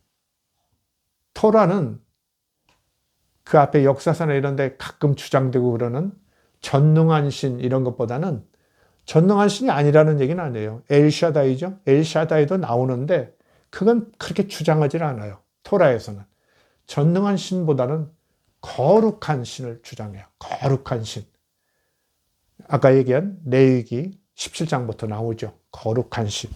토라는 그 앞에 역사서나 이런 데 가끔 주장되고 그러는 전능한 신 이런 것보다는 전능한 신이 아니라는 얘기는 아니에요. 엘샤다이죠. 엘샤다이도 나오는데 그건 그렇게 주장하지 않아요. 토라에서는. 전능한 신보다는 거룩한 신을 주장해요. 거룩한 신. 아까 얘기한 레위기 17장부터 나오죠. 거룩한 신.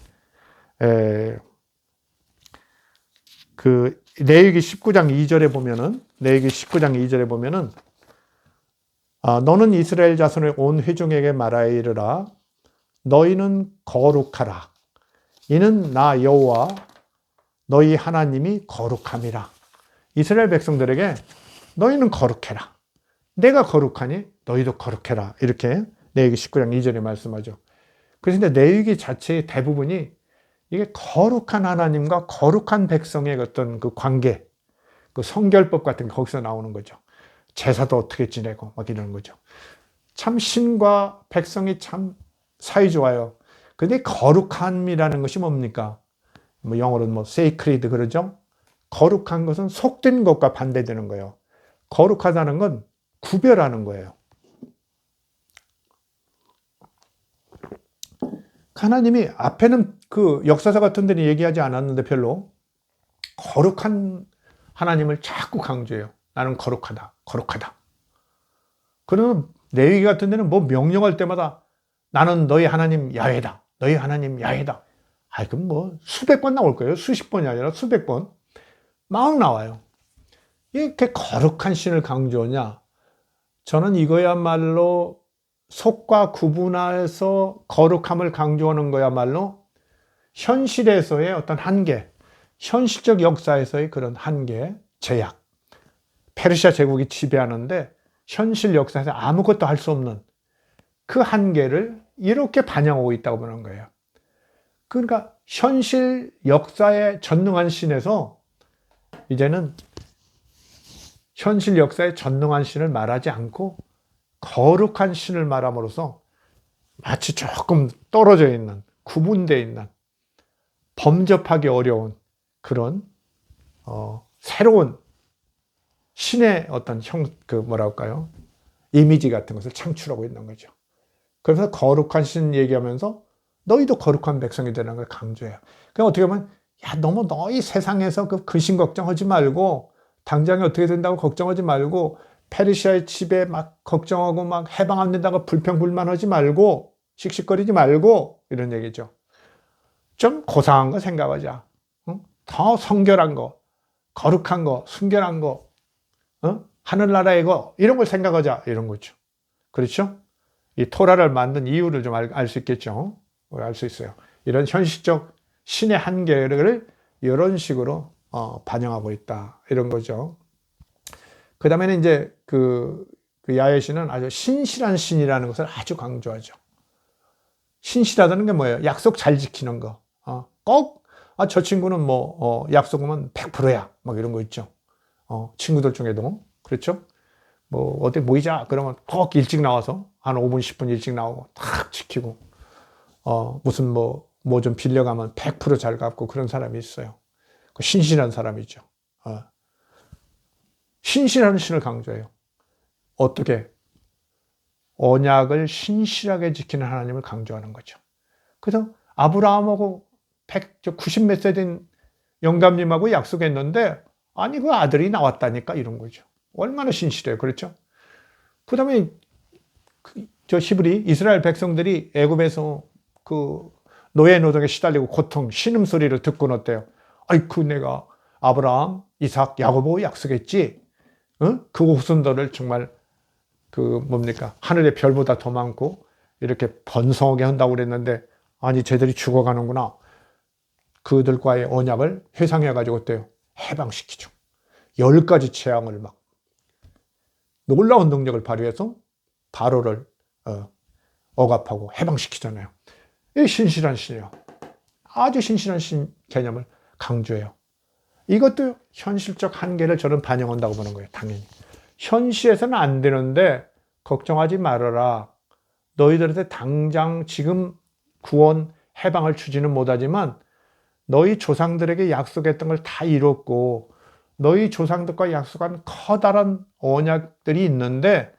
그 레위기 19장 2절에 보면은, 레위기 19장 2절에 보면은, 너는 이스라엘 자손의 온 회중에게 말하여 이르라. 너희는 거룩하라. 이는 나 여호와 너희 하나님이 거룩함이라. 이스라엘 백성들에게 너희는 거룩해라. 내가 거룩하니 너희도 거룩해라. 이렇게 레위기 19장 2절에 말씀하죠. 그래서 레위기 자체의 대부분이 이게 거룩한 하나님과 거룩한 백성의 어떤 그 관계, 그 성결법 같은 게 거기서 나오는 거죠. 제사도 어떻게 지내고 막 이러는 거죠. 참 신과 백성이 참 사이좋아요. 근데 거룩함이라는 것이 뭡니까? 뭐 영어로는 뭐 sacred 그러죠? 거룩한 것은 속된 것과 반대되는 거예요. 거룩하다는 건 구별하는 거예요. 하나님이 앞에는 그 역사서 같은 데는 얘기하지 않았는데 별로 거룩한 하나님을 자꾸 강조해요. 나는 거룩하다, 거룩하다. 그러면 레위기 같은 데는 뭐 명령할 때마다 나는 너희 하나님 야훼다, 너희 하나님 야훼다. 그럼 뭐 수백 번 나올 거예요. 수십 번이 아니라 수백 번. 막 나와요. 이렇게 거룩한 신을 강조하냐? 저는 이거야말로 속과 구분해서 거룩함을 강조하는 거야말로 현실에서의 어떤 한계, 현실적 역사에서의 그런 한계, 제약. 페르시아 제국이 지배하는데 현실 역사에서 아무것도 할 수 없는 그 한계를 이렇게 반영하고 있다고 보는 거예요. 그러니까 현실 역사의 전능한 신에서 이제는 현실 역사의 전능한 신을 말하지 않고 거룩한 신을 말함으로써 마치 조금 떨어져 있는, 구분되어 있는, 범접하기 어려운 그런 새로운 신의 어떤 이미지 같은 것을 창출하고 있는 거죠. 그래서 거룩한 신 얘기하면서 너희도 거룩한 백성이 되는 걸 강조해요. 그럼 어떻게 보면 야, 너무 너희 세상에서 그 근심 걱정하지 말고 당장에 어떻게 된다고 걱정하지 말고 페르시아의 집에 막 걱정하고 막 해방 안 된다고 불평불만하지 말고 씩씩거리지 말고 이런 얘기죠. 좀 고상한 거 생각하자. 응? 더 성결한 거, 거룩한 거, 순결한 거, 하늘나라의 거 이런 걸 생각하자 이런 거죠. 그렇죠? 이 토라를 만든 이유를 좀 알 수 있겠죠. 알 수 있어요. 이런 현실적 신의 한계를 이런 식으로 반영하고 있다 이런 거죠. 그 다음에는 이제 그 야훼 신은 아주 신실한 신이라는 것을 아주 강조하죠. 신실하다는 게 뭐예요? 약속 잘 지키는 거. 꼭 저 친구는 뭐 약속하면 100%야. 막 이런 거 있죠. 친구들 중에도 그렇죠. 뭐 어디 모이자 그러면 꼭 일찍 나와서 한 5분 10분 일찍 나오고 탁 지키고 무슨 뭐 좀 빌려가면 100%잘 갚고 그런 사람이 있어요. 그 신실한 사람이죠. 신실한 신을 강조해요. 어떻게? 언약을 신실하게 지키는 하나님을 강조하는 거죠. 그래서 아브라함하고 90 몇 세 된 영감님하고 약속했는데 아니 그 아들이 나왔다니까 이런 거죠. 얼마나 신실해요. 그렇죠? 그 다음에 저 히브리 이스라엘 백성들이 애굽에서 그 노예 노동에 시달리고 고통 신음소리를 듣고는 어때요? 아이쿠 내가 아브라함 이삭 야고보 약속했지. 그 후손들을 정말 그 뭡니까 하늘의 별보다 더 많고 이렇게 번성하게 한다고 그랬는데 아니 쟤들이 죽어가는구나. 그들과의 언약을 회상해 가지고 어때요? 해방시키죠. 10가지 재앙을 막 놀라운 능력을 발휘해서 바로를 억압하고 해방시키잖아요. 이 신실한 신이요. 아주 신실한 신 개념을 강조해요. 이것도 현실적 한계를 저는 반영한다고 보는 거예요. 당연히. 현실에서는 안 되는데 걱정하지 말아라. 너희들한테 당장 지금 구원, 해방을 주지는 못하지만 너희 조상들에게 약속했던 걸 다 이뤘고 너희 조상들과 약속한 커다란 언약들이 있는데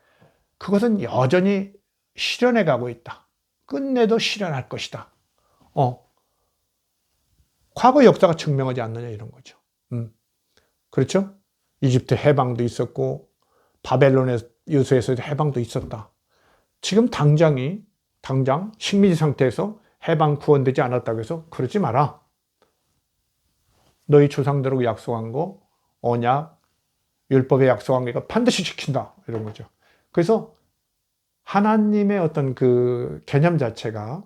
그것은 여전히 실현해 가고 있다. 끝내도 실현할 것이다. 과거 역사가 증명하지 않느냐 이런 거죠. 그렇죠? 이집트 해방도 있었고 바벨론의 요새에서도 해방도 있었다. 지금 당장 식민지 상태에서 해방 구원되지 않았다고 해서 그러지 마라. 너희 조상들하고 약속한 거 언약 율법에 약속한 거 반드시 지킨다 이런 거죠. 그래서 하나님의 어떤 그 개념 자체가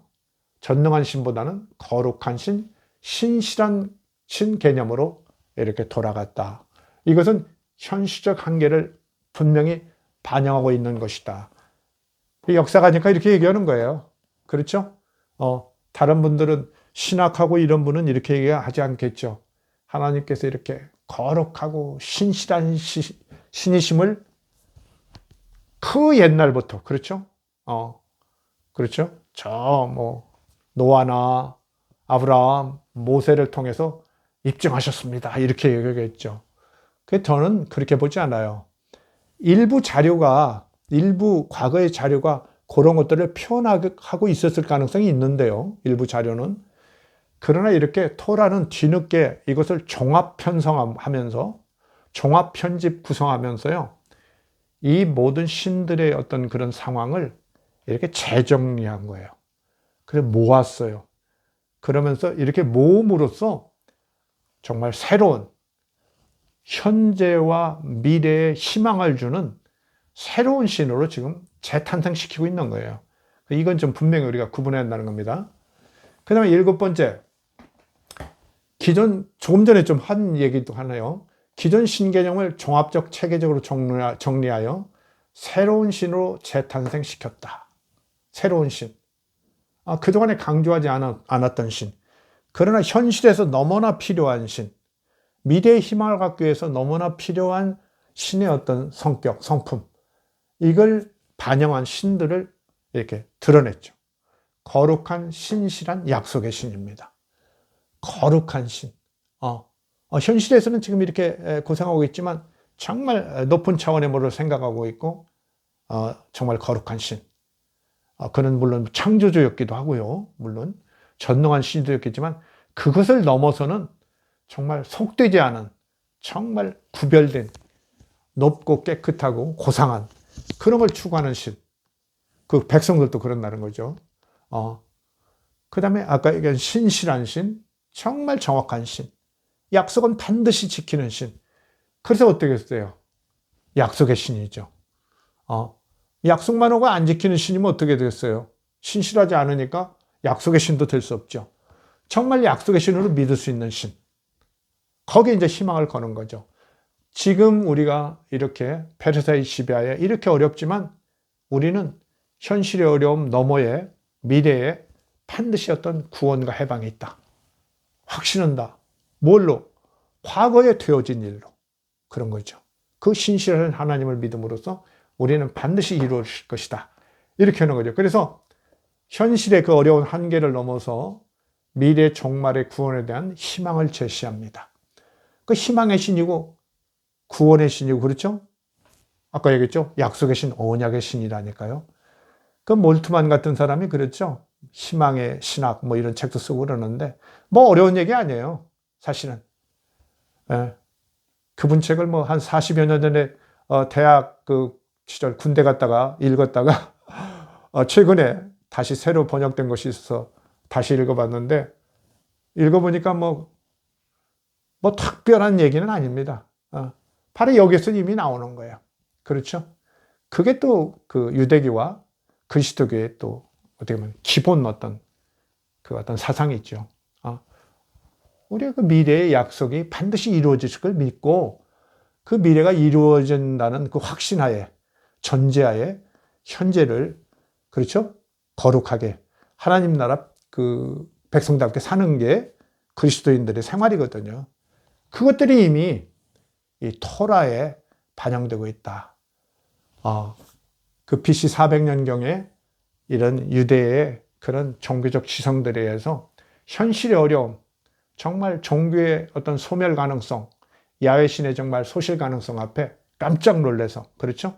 전능한 신보다는 거룩한 신, 신실한 신 개념으로 이렇게 돌아갔다. 이것은 현실적 한계를 분명히 반영하고 있는 것이다. 역사가니까 이렇게 얘기하는 거예요. 그렇죠? 다른 분들은 신학하고 이런 분은 이렇게 얘기하지 않겠죠. 하나님께서 이렇게 거룩하고 신실한 신이심을 그 옛날부터, 그렇죠? 그렇죠? 노아나 아브라함, 모세를 통해서 입증하셨습니다. 이렇게 얘기했죠. 저는 그렇게 보지 않아요. 일부 과거의 자료가 그런 것들을 표현하고 있었을 가능성이 있는데요. 일부 자료는. 그러나 이렇게 토라는 뒤늦게 이것을 종합 편성하면서 종합 편집 구성하면서요. 이 모든 신들의 어떤 그런 상황을 이렇게 재정리한 거예요. 그래서 모았어요. 그러면서 이렇게 모음으로써 정말 새로운 현재와 미래에 희망을 주는 새로운 신으로 지금 재탄생시키고 있는 거예요. 이건 좀 분명히 우리가 구분해야 한다는 겁니다. 그 다음에 7번째, 조금 전에 좀 한 얘기도 하네요. 기존 신개념을 종합적 체계적으로 정리하여 새로운 신으로 재탄생시켰다. 새로운 신. 그동안에 강조하지 않았던 신. 그러나 현실에서 너무나 필요한 신. 미래의 희망을 갖기 위해서 너무나 필요한 신의 어떤 성격, 성품. 이걸 반영한 신들을 이렇게 드러냈죠. 거룩한 신실한 약속의 신입니다. 거룩한 신. 현실에서는 지금 이렇게 고생하고 있지만 정말 높은 차원의 뭐를 생각하고 있고 정말 거룩한 신. 그는 물론 창조주였기도 하고요. 물론 전능한 신이 되었겠지만 그것을 넘어서는 정말 속되지 않은 정말 구별된 높고 깨끗하고 고상한 그런 걸 추구하는 신. 그 백성들도 그런다는 거죠. 그 다음에 아까 얘기한 신실한 신, 정말 정확한 신. 약속은 반드시 지키는 신. 그래서 어떻게 했어요? 약속의 신이죠. 약속만 하고 안 지키는 신이면 어떻게 되겠어요? 신실하지 않으니까 약속의 신도 될 수 없죠. 정말 약속의 신으로 믿을 수 있는 신. 거기에 이제 희망을 거는 거죠. 지금 우리가 이렇게 페르사의 지배하에 이렇게 어렵지만 우리는 현실의 어려움 너머에 미래에 반드시 어떤 구원과 해방이 있다. 확신한다. 뭘로? 과거에 되어진 일로. 그런 거죠. 그 신실한 하나님을 믿음으로써 우리는 반드시 이루어질 것이다. 이렇게 하는 거죠. 그래서 현실의 그 어려운 한계를 넘어서 미래 종말의 구원에 대한 희망을 제시합니다. 그 희망의 신이고 구원의 신이고 그렇죠? 아까 얘기했죠? 약속의 신, 언약의 신이라니까요. 그 몰트만 같은 사람이 그랬죠? 희망의 신학 뭐 이런 책도 쓰고 그러는데 뭐 어려운 얘기 아니에요. 사실은. 예. 그분 책을 뭐 한 40여 년 전에 대학 그 시절 군대 갔다가 읽었다가 최근에 다시 새로 번역된 것이 있어서 다시 읽어봤는데 읽어보니까 뭐 특별한 얘기는 아닙니다. 바로 여기서 이미 나오는 거예요. 그렇죠? 그게 또 그 유대교와 그리스도교의 또 어떻게 보면 기본 어떤 그 어떤 사상이 있죠. 우리가 그 미래의 약속이 반드시 이루어질 걸 믿고 그 미래가 이루어진다는 그 확신하에 전제하에 현재를 그렇죠? 거룩하게 하나님 나라 그 백성답게 사는 게 그리스도인들의 생활이거든요. 그것들이 이미 이 토라에 반영되고 있다. 그 BC 400년경에 이런 유대의 그런 종교적 지성들에 의해서 현실의 어려움, 정말 종교의 어떤 소멸 가능성, 야훼신의 정말 소실 가능성 앞에 깜짝 놀라서 그렇죠?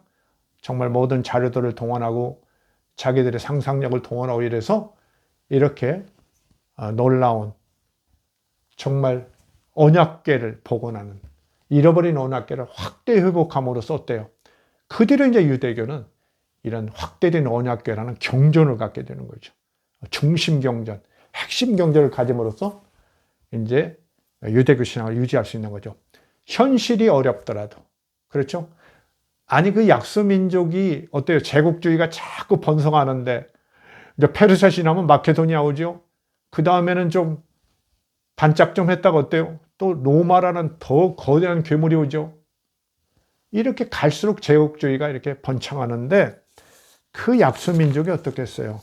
정말 모든 자료들을 동원하고 자기들의 상상력을 동원하고 이래서 이렇게 놀라운 정말 언약궤를 복원하는 잃어버린 언약궤를 확대 회복함으로써 어때요? 그 뒤로 이제 유대교는 이런 확대된 언약궤라는 경전을 갖게 되는 거죠. 중심 경전, 핵심 경전을 가짐으로써 이제 유대교 신앙을 유지할 수 있는 거죠. 현실이 어렵더라도 그렇죠? 아니 그 약소민족이 어때요? 제국주의가 자꾸 번성하는데 이제 페르시아 지나면 마케도니아 오죠. 그 다음에는 좀 반짝 좀 했다가 어때요? 또 로마라는 더 거대한 괴물이 오죠. 이렇게 갈수록 제국주의가 이렇게 번창하는데 그 약소민족이 어떻겠어요?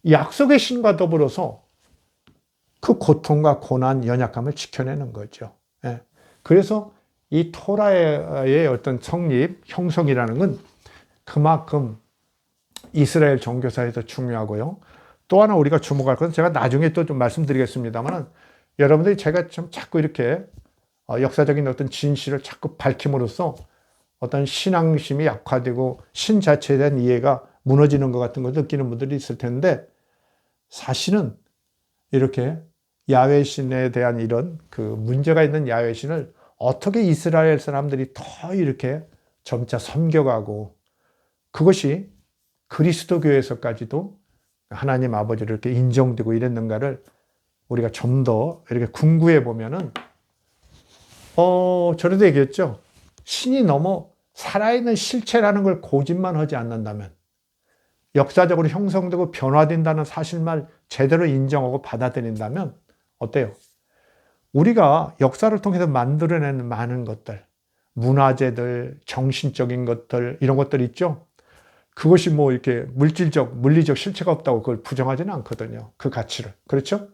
약속의 신과 더불어서 그 고통과 고난, 연약함을 지켜내는 거죠. 예. 그래서 이 토라의 어떤 성립, 형성이라는 건 그만큼 이스라엘 종교사에서 중요하고요. 또 하나 우리가 주목할 것은 제가 나중에 또 좀 말씀드리겠습니다만 여러분들이 제가 좀 자꾸 이렇게 역사적인 어떤 진실을 자꾸 밝힘으로써 어떤 신앙심이 약화되고 신 자체에 대한 이해가 무너지는 것 같은 걸 느끼는 분들이 있을 텐데 사실은 이렇게 야훼신에 대한 이런 그 문제가 있는 야훼신을 어떻게 이스라엘 사람들이 더 이렇게 점차 섬겨가고 그것이 그리스도교에서까지도 하나님 아버지를 이렇게 인정되고 이랬는가를 우리가 좀 더 이렇게 궁구해 보면은 전에도 얘기했죠. 신이 너무 살아있는 실체라는 걸 고집만 하지 않는다면 역사적으로 형성되고 변화된다는 사실만 제대로 인정하고 받아들인다면 어때요? 우리가 역사를 통해서 만들어내는 많은 것들, 문화재들, 정신적인 것들 이런 것들 있죠? 그것이 뭐 이렇게 물리적 실체가 없다고 그걸 부정하지는 않거든요. 그 가치를. 그렇죠?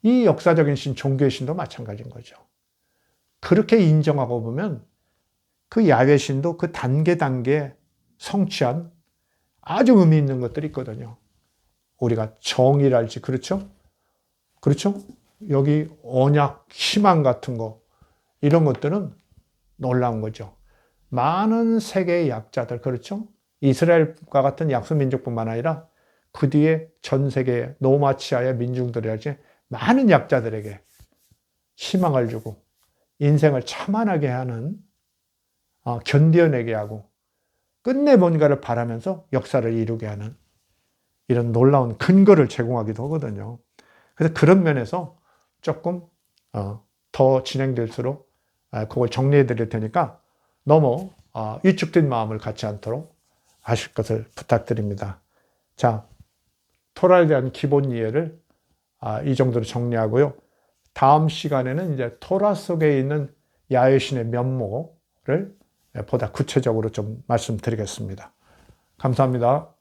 이 역사적인 신, 종교의 신도 마찬가지인 거죠. 그렇게 인정하고 보면 그 야훼 신도 그 단계 성취한 아주 의미 있는 것들이 있거든요. 우리가 정의랄지, 그렇죠? 그렇죠? 여기 언약, 희망 같은 거, 이런 것들은 놀라운 거죠. 많은 세계의 약자들, 그렇죠? 이스라엘과 같은 약소민족뿐만 아니라 그 뒤에 전 세계 노마치아의 민중들에게 많은 약자들에게 희망을 주고 인생을 참안하게 하는 견뎌내게 하고 끝내 뭔가를 바라면서 역사를 이루게 하는 이런 놀라운 근거를 제공하기도 하거든요. 그래서 그런 면에서 조금 더 진행될수록 그걸 정리해 드릴 테니까 너무 위축된 마음을 갖지 않도록 하실 것을 부탁드립니다. 자, 토라에 대한 기본 이해를 이 정도로 정리하고요. 다음 시간에는 이제 토라 속에 있는 야훼 신의 면모를 보다 구체적으로 좀 말씀드리겠습니다. 감사합니다.